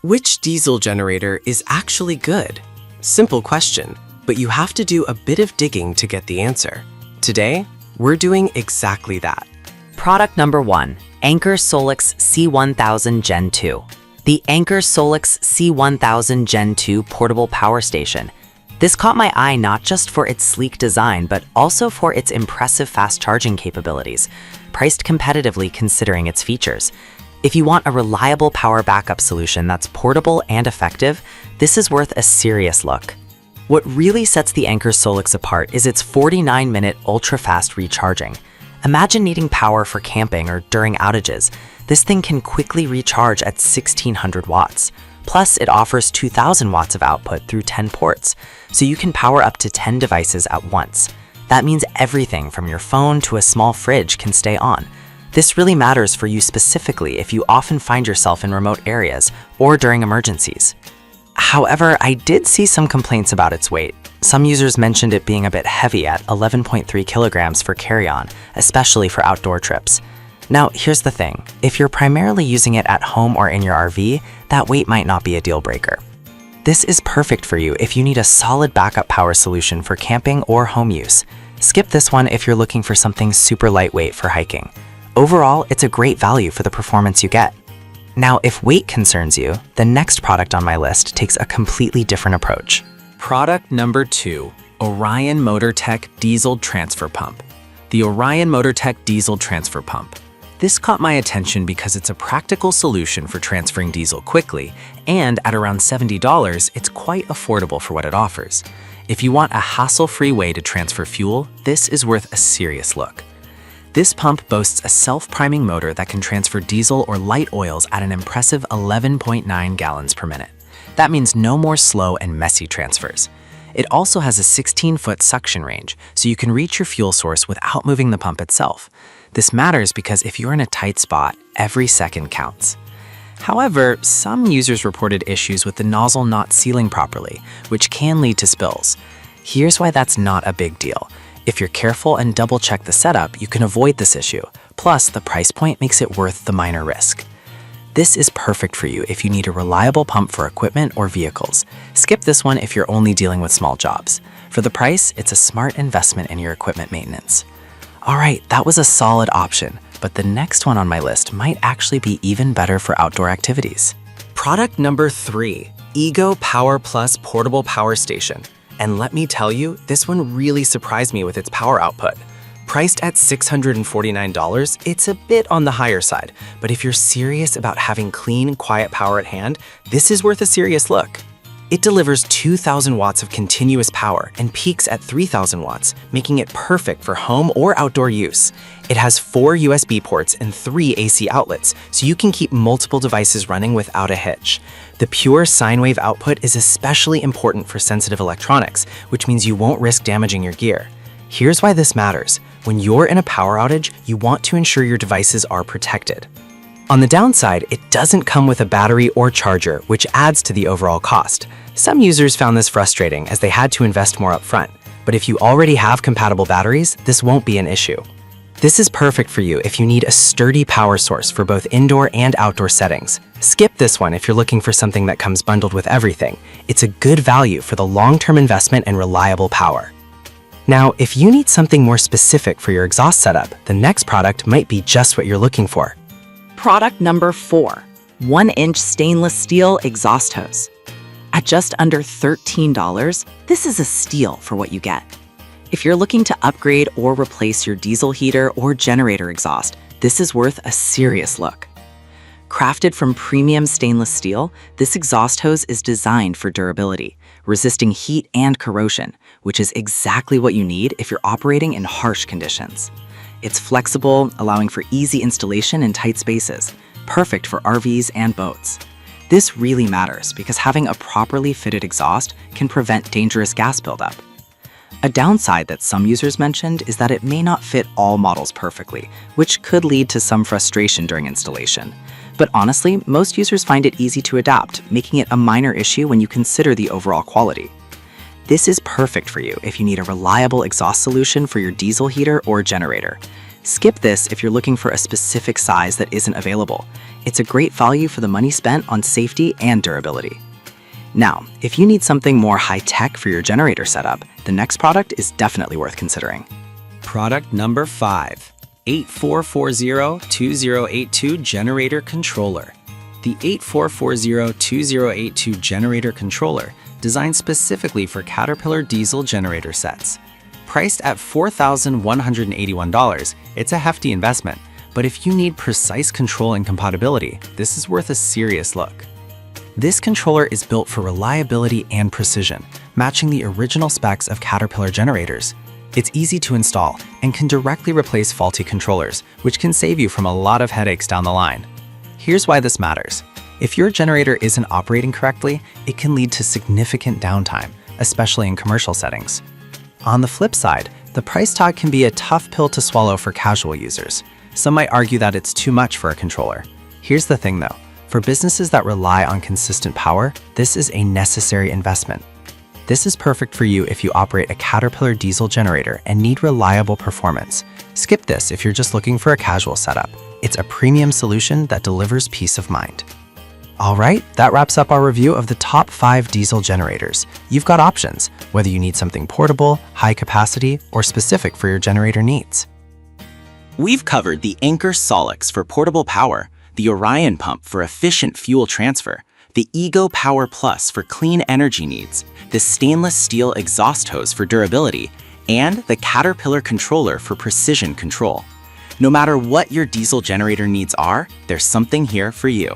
Which diesel generator is actually good? Simple question, but you have to do a bit of digging to get the answer. Today, we're doing exactly that. Product number 1, Anker Solix C1000 Gen 2. The Anker Solix C1000 Gen 2 portable power station. This caught my eye not just for its sleek design, but also for its impressive fast charging capabilities, priced competitively considering its features. If you want a reliable power backup solution that's portable and effective, this is worth a serious look. What really sets the Anker Solix apart is its 49-minute ultra-fast recharging. Imagine needing power for camping or during outages. This thing can quickly recharge at 1600 watts. Plus, it offers 2000 watts of output through 10 ports, so you can power up to 10 devices at once. That means everything from your phone to a small fridge can stay on. This really matters for you specifically if you often find yourself in remote areas or during emergencies. However, I did see some complaints about its weight. Some users mentioned it being a bit heavy at 11.3 kilograms for carry-on, especially for outdoor trips. Now, here's the thing. If you're primarily using it at home or in your RV, that weight might not be a deal breaker. This is perfect for you if you need a solid backup power solution for camping or home use. Skip this one if you're looking for something super lightweight for hiking. Overall, it's a great value for the performance you get. Now, if weight concerns you, the next product on my list takes a completely different approach. Product number 2, Orion MotorTech Diesel Transfer Pump. The Orion MotorTech Diesel Transfer Pump. This caught my attention because it's a practical solution for transferring diesel quickly, and at around $70, it's quite affordable for what it offers. If you want a hassle-free way to transfer fuel, this is worth a serious look. This pump boasts a self-priming motor that can transfer diesel or light oils at an impressive 11.9 gallons per minute. That means no more slow and messy transfers. It also has a 16-foot suction range, so you can reach your fuel source without moving the pump itself. This matters because if you're in a tight spot, every second counts. However, some users reported issues with the nozzle not sealing properly, which can lead to spills. Here's why that's not a big deal. If you're careful and double-check the setup, you can avoid this issue. Plus, the price point makes it worth the minor risk. This is perfect for you if you need a reliable pump for equipment or vehicles. Skip this one if you're only dealing with small jobs. For the price, it's a smart investment in your equipment maintenance. All right, that was a solid option, but the next one on my list might actually be even better for outdoor activities. Product number 3, Ego Power Plus Portable Power Station. And let me tell you, this one really surprised me with its power output. Priced at $649, it's a bit on the higher side, but if you're serious about having clean, quiet power at hand, this is worth a serious look. It delivers 2,000 watts of continuous power and peaks at 3,000 watts, making it perfect for home or outdoor use. It has 4 USB ports and 3 AC outlets, so you can keep multiple devices running without a hitch. The pure sine wave output is especially important for sensitive electronics, which means you won't risk damaging your gear. Here's why this matters. When you're in a power outage, you want to ensure your devices are protected. On the downside, it doesn't come with a battery or charger, which adds to the overall cost. Some users found this frustrating as they had to invest more upfront, but if you already have compatible batteries, this won't be an issue. This is perfect for you if you need a sturdy power source for both indoor and outdoor settings. Skip this one if you're looking for something that comes bundled with everything. It's a good value for the long-term investment and reliable power. Now, if you need something more specific for your exhaust setup, the next product might be just what you're looking for. Product number 4, 1-inch stainless steel exhaust hose. At just under $13, this is a steal for what you get. If you're looking to upgrade or replace your diesel heater or generator exhaust, this is worth a serious look. Crafted from premium stainless steel, this exhaust hose is designed for durability, resisting heat and corrosion, which is exactly what you need if you're operating in harsh conditions. It's flexible, allowing for easy installation in tight spaces, perfect for RVs and boats. This really matters because having a properly fitted exhaust can prevent dangerous gas buildup. A downside that some users mentioned is that it may not fit all models perfectly, which could lead to some frustration during installation. But honestly, most users find it easy to adapt, making it a minor issue when you consider the overall quality. This is perfect for you if you need a reliable exhaust solution for your diesel heater or generator. Skip this if you're looking for a specific size that isn't available. It's a great value for the money spent on safety and durability. Now, if you need something more high-tech for your generator setup, the next product is definitely worth considering. Product number 5, 8440-2082 Generator Controller. The 8440-2082 Generator Controller, designed specifically for Caterpillar diesel generator sets. Priced at $4,181, it's a hefty investment, but if you need precise control and compatibility, this is worth a serious look. This controller is built for reliability and precision, matching the original specs of Caterpillar generators. It's easy to install and can directly replace faulty controllers, which can save you from a lot of headaches down the line. Here's why this matters. If your generator isn't operating correctly, it can lead to significant downtime, especially in commercial settings. On the flip side, the price tag can be a tough pill to swallow for casual users. Some might argue that it's too much for a controller. Here's the thing though, for businesses that rely on consistent power, this is a necessary investment. This is perfect for you if you operate a Caterpillar diesel generator and need reliable performance. Skip this if you're just looking for a casual setup. It's a premium solution that delivers peace of mind. All right, that wraps up our review of the top 5 diesel generators. You've got options, whether you need something portable, high capacity, or specific for your generator needs. We've covered the Anker Solix for portable power, the Orion pump for efficient fuel transfer, the Ego Power Plus for clean energy needs, the stainless steel exhaust hose for durability, and the Caterpillar controller for precision control. No matter what your diesel generator needs are, there's something here for you.